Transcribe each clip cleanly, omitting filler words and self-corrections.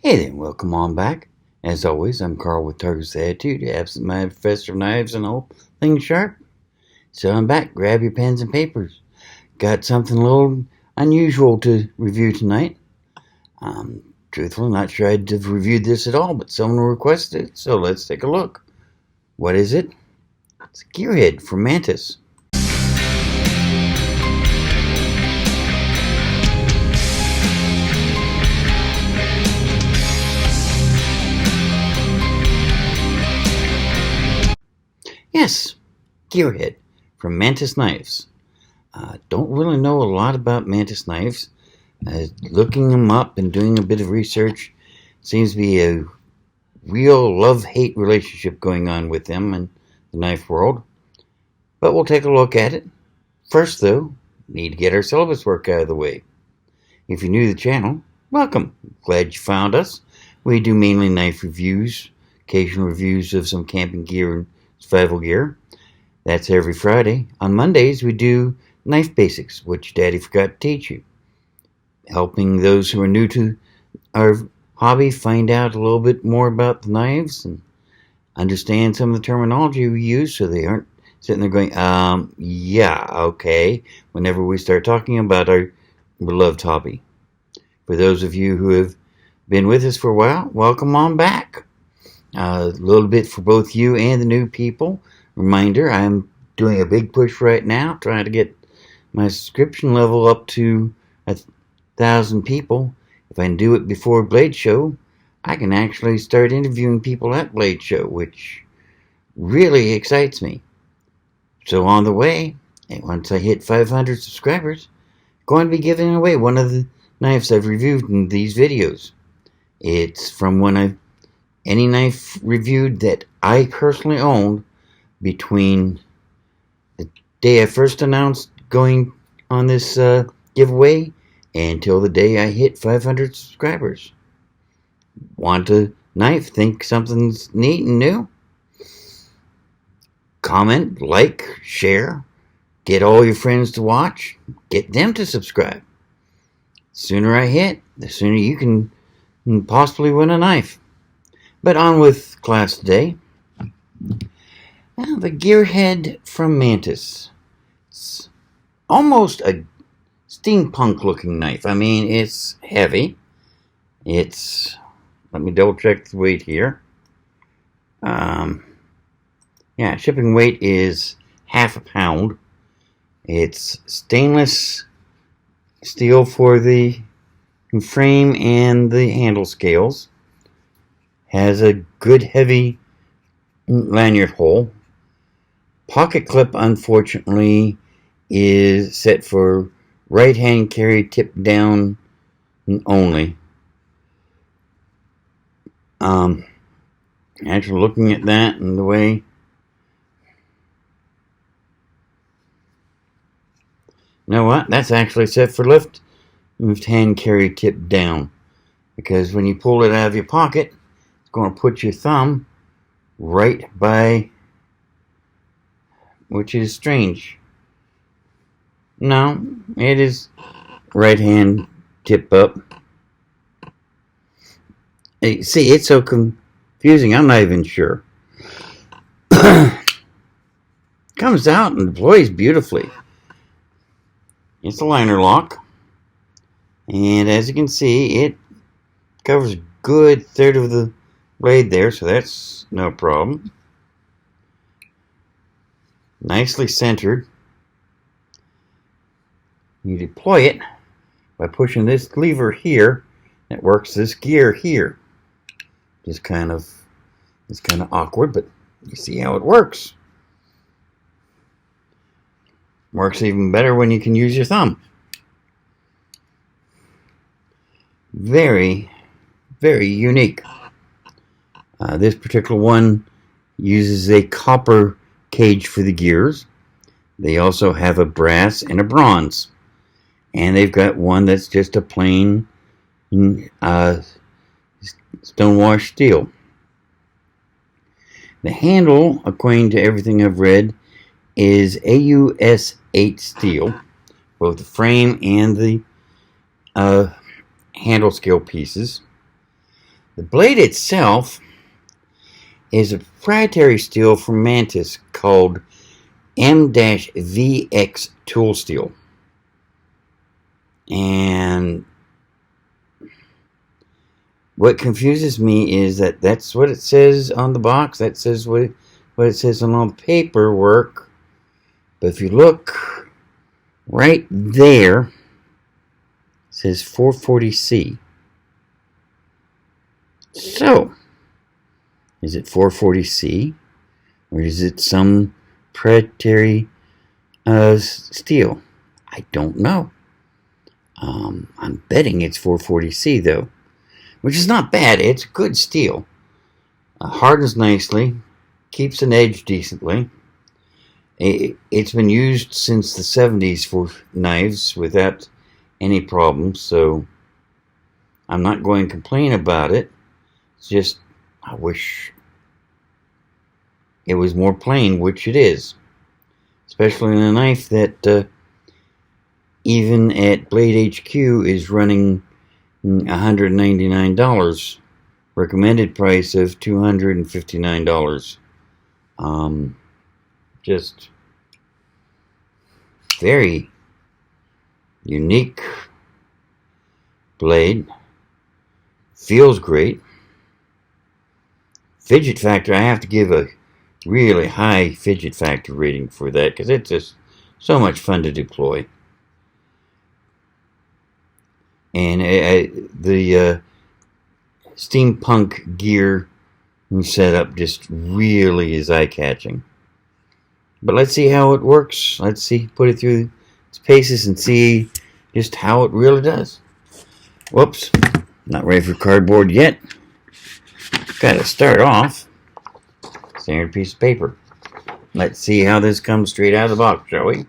Hey there, welcome on back. As always, I'm Carl with Target's Attitude, absent-minded professor of knives and all things sharp. So I'm back. Grab your pens and papers. Got something a little unusual to review tonight. Truthfully, not sure I'd have reviewed this at all, but someone requested it, so let's take a look. What is it? It's a Gearhead from Mantis. Yes, Gearhead from Mantis Knives. Don't really know a lot about Mantis Knives. Looking them up and doing a bit of research, seems to be a real love-hate relationship going on with them in the knife world. But we'll take a look at it. First, though, need to get our syllabus work out of the way. If you're new to the channel, welcome. Glad you found us. We do mainly knife reviews, occasional reviews of some camping gear and survival gear. That's every Friday. On Mondays, we do knife basics, which Daddy forgot to teach you. Helping those who are new to our hobby find out a little bit more about the knives and understand some of the terminology we use so they aren't sitting there going, yeah, okay, whenever we start talking about our beloved hobby. For those of you who have been with us for a while, welcome on back. A little bit for both you and the new people. Reminder, I'm doing a big push right now, trying to get my subscription level up to 1,000 people. If I can do it before Blade Show, I can actually start interviewing people at Blade Show, which really excites me. So on the way, and once I hit 500 subscribers, I'm going to be giving away one of the knives I've reviewed in these videos. It's from any knife reviewed that I personally owned between the day I first announced going on this giveaway until the day I hit 500 subscribers. Want a knife? Think something's neat and new? Comment, like, share, get all your friends to watch, get them to subscribe. The sooner I hit, the sooner you can possibly win a knife. But on with class today. Now, the Gearhead from Mantis. It's almost a steampunk looking knife. I mean, it's heavy. Let me double check the weight here. Yeah, shipping weight is half a pound. It's stainless steel for the frame and the handle scales. Has a good heavy lanyard hole. Pocket clip, unfortunately, is set for right hand carry, tip down only. Actually looking at that and the way you know what? That's actually set for left hand carry, tip down. Because when you pull it out of your pocket, it's going to put your thumb right by, which is strange. No, it is right hand tip up. Hey, see, it's so confusing, I'm not even sure. Comes out and deploys beautifully. It's a liner lock. And as you can see, it covers a good third of the blade there, so that's no problem. Nicely centered. You deploy it by pushing this lever here. It works this gear here. It's kind of awkward, but you see how it works. Works even better when you can use your thumb. Very, very unique. This particular one uses a copper cage for the gears. They also have a brass and a bronze. And they've got one that's just a plain stonewash steel. The handle, according to everything I've read, is AUS 8 steel, both the frame and the handle scale pieces. The blade itself is a proprietary steel from Mantis called M-VX tool steel. And what confuses me is that that's what it says on the box. That says what it says on all the paperwork. But if you look right there, it says 440C. So, is it 440C? Or is it some proprietary steel? I don't know. I'm betting it's 440C though, which is not bad. It's good steel. Hardens nicely, keeps an edge decently. It's been used since the 70s for knives without any problems, so I'm not going to complain about it. It's just, I wish it was more plain, which it is. Especially in a knife that even at Blade HQ is running $199. Recommended price of $259. Just very unique blade. Feels great. Fidget factor, I have to give a really high fidget factor rating for that because it's just so much fun to deploy. And the steampunk gear setup just really is eye-catching. But let's see how it works. Let's see, put it through its paces and see just how it really does. Whoops, not ready for cardboard yet. Got to start off. Standard piece of paper. Let's see how this comes straight out of the box, shall we?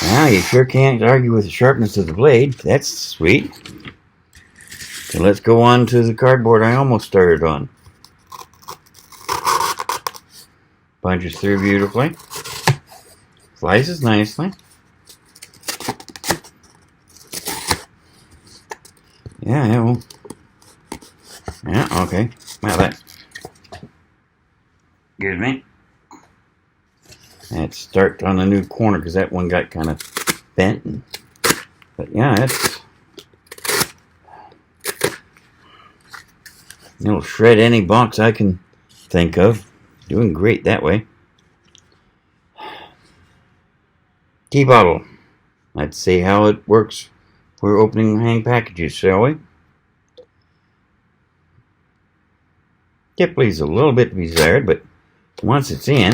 Now, you sure can't argue with the sharpness of the blade. That's sweet. So let's go on to the cardboard I almost started on. Punches through beautifully. Slices nicely. Yeah, well. Yeah, okay. Well, that. Excuse me. Let's start on the new corner because that one got kind of bent. But yeah, it's. It'll shred any box I can think of. Doing great that way. Tea bottle. Let's see how it works for opening hang packages, shall we? Tip leaves a little bit to be desired, but once it's in,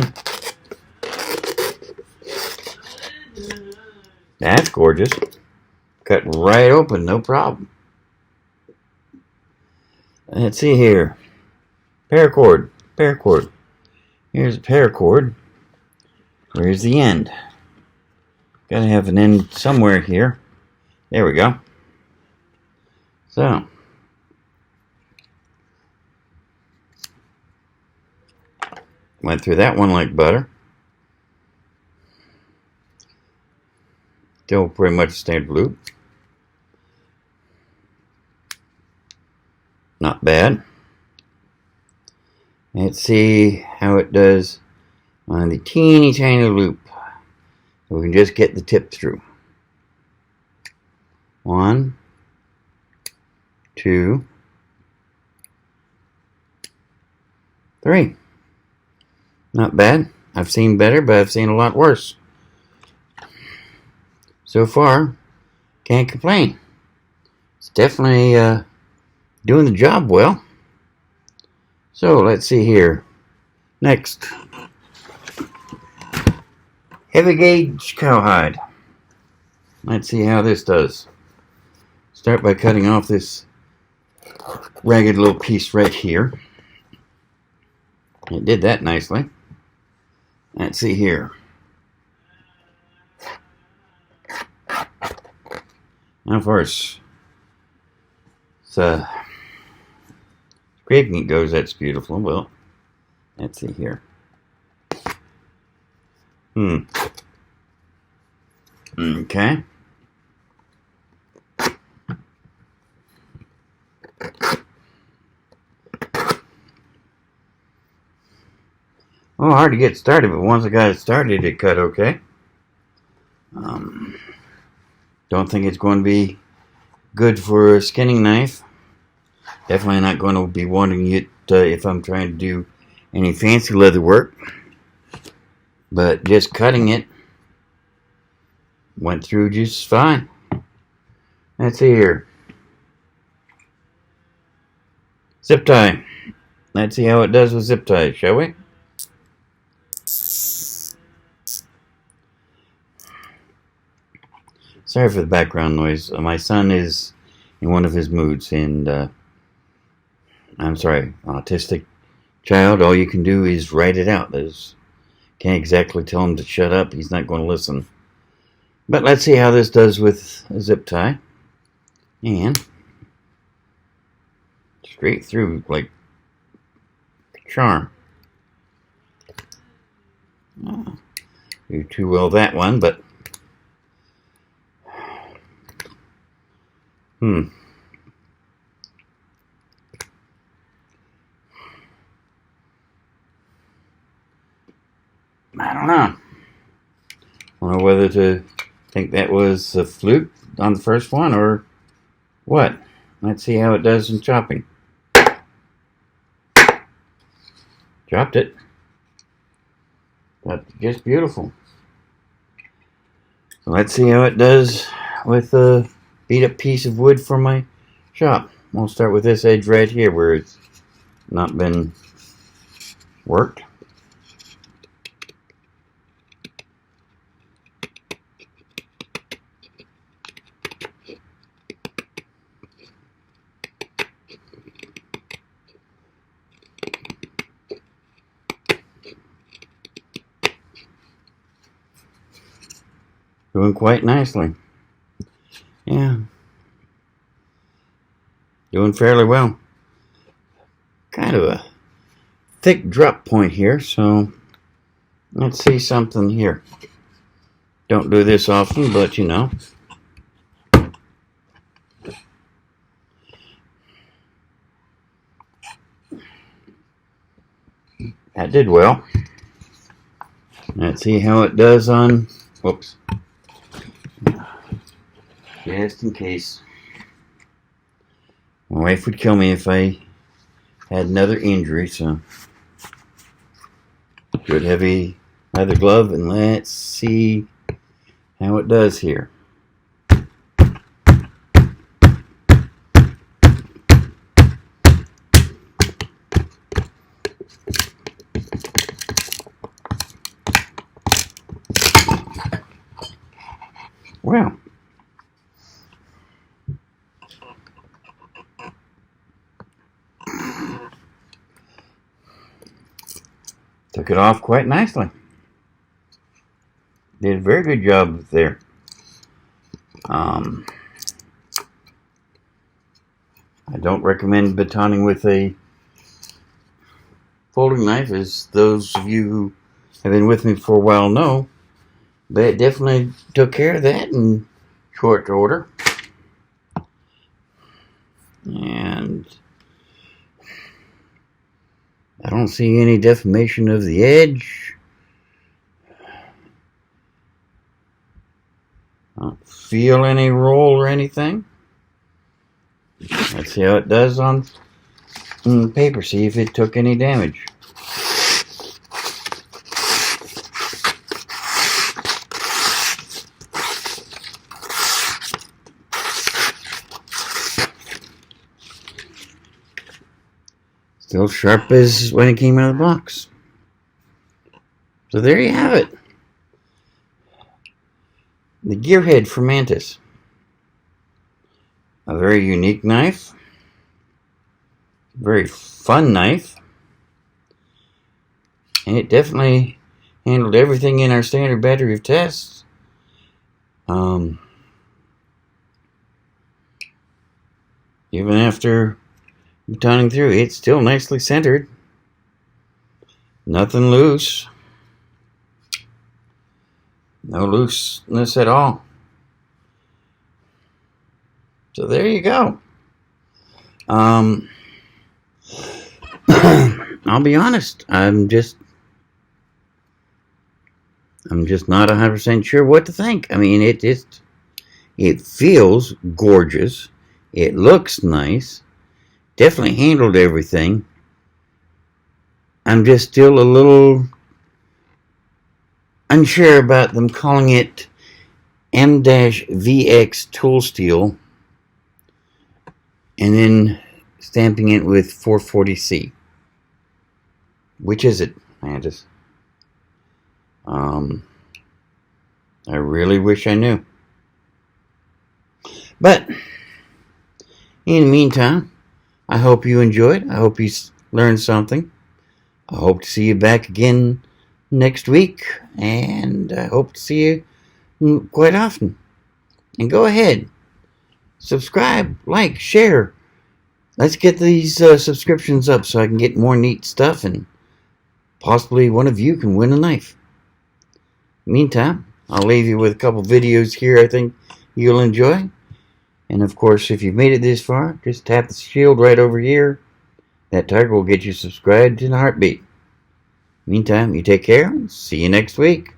that's gorgeous. Cut right open, no problem. Let's see here. Paracord. Paracord. Here's a paracord. Where's the end? Gotta have an end somewhere here. There we go. So. Went through that one like butter. Still pretty much standard loop. Not bad. Let's see how it does on the teeny tiny loop. So we can just get the tip through. 1, 2, 3. Not bad. I've seen better, but I've seen a lot worse. So far, can't complain. It's definitely doing the job well. So let's see here. Next, heavy gauge cowhide. Let's see how this does. Start by cutting off this ragged little piece right here. It did that nicely. Let's see here. Now, of course, scraping it goes, that's beautiful. Well, let's see here. Okay. Well, hard to get started, but once I got it started, it cut okay. Don't think it's going to be good for a skinning knife. Definitely not going to be wanting it if I'm trying to do any fancy leather work. But just cutting it went through just fine. Let's see here. Zip tie. Let's see how it does with zip ties, shall we? Sorry for the background noise. My son is in one of his moods, and I'm sorry, autistic child. All you can do is write it out. Can't exactly tell him to shut up. He's not going to listen. But let's see how this does with a zip tie. And straight through like charm. Do too well that one, but I don't know. I don't know whether to think that was a fluke on the first one or what. Let's see how it does in chopping. Dropped it. That's just beautiful. So let's see how it does with a beat up piece of wood from my shop. We'll start with this edge right here where it's not been worked. Doing quite nicely. Yeah. Doing fairly well. Kind of a thick drop point here, so let's see something here. Don't do this often, but you know. That did well. Let's see how it does on, whoops. Just in case. My wife would kill me if I had another injury, so good heavy leather glove, and let's see how it does here. Well, took it off quite nicely. Did a very good job there. I don't recommend batoning with a folding knife, as those of you who have been with me for a while know, but it definitely took care of that in short order. And I don't see any deformation of the edge. I don't feel any roll or anything. Let's see how it does on paper, see if it took any damage. Still sharp as when it came out of the box. So there you have it. The Gearhead from Mantis. A very unique knife. Very fun knife. And it definitely handled everything in our standard battery of tests. Even after batoning through, it's still nicely centered. Nothing loose. No looseness at all. So there you go. I'll be honest. I'm just not 100% sure what to think. I mean, it feels gorgeous. It looks nice. Definitely handled everything. I'm just still a little unsure about them calling it M-VX tool steel and then stamping it with 440C. Which is it, Mantis? I really wish I knew. But in the meantime, I hope you enjoyed. I hope you learned something. I hope to see you back again next week, and I hope to see you quite often. And go ahead, subscribe, like, share. Let's get these subscriptions up so I can get more neat stuff, and possibly one of you can win a knife. Meantime, I'll leave you with a couple videos here I think you'll enjoy. And of course, if you've made it this far, just tap the shield right over here. That tiger will get you subscribed in a heartbeat. Meantime, you take care. See you next week.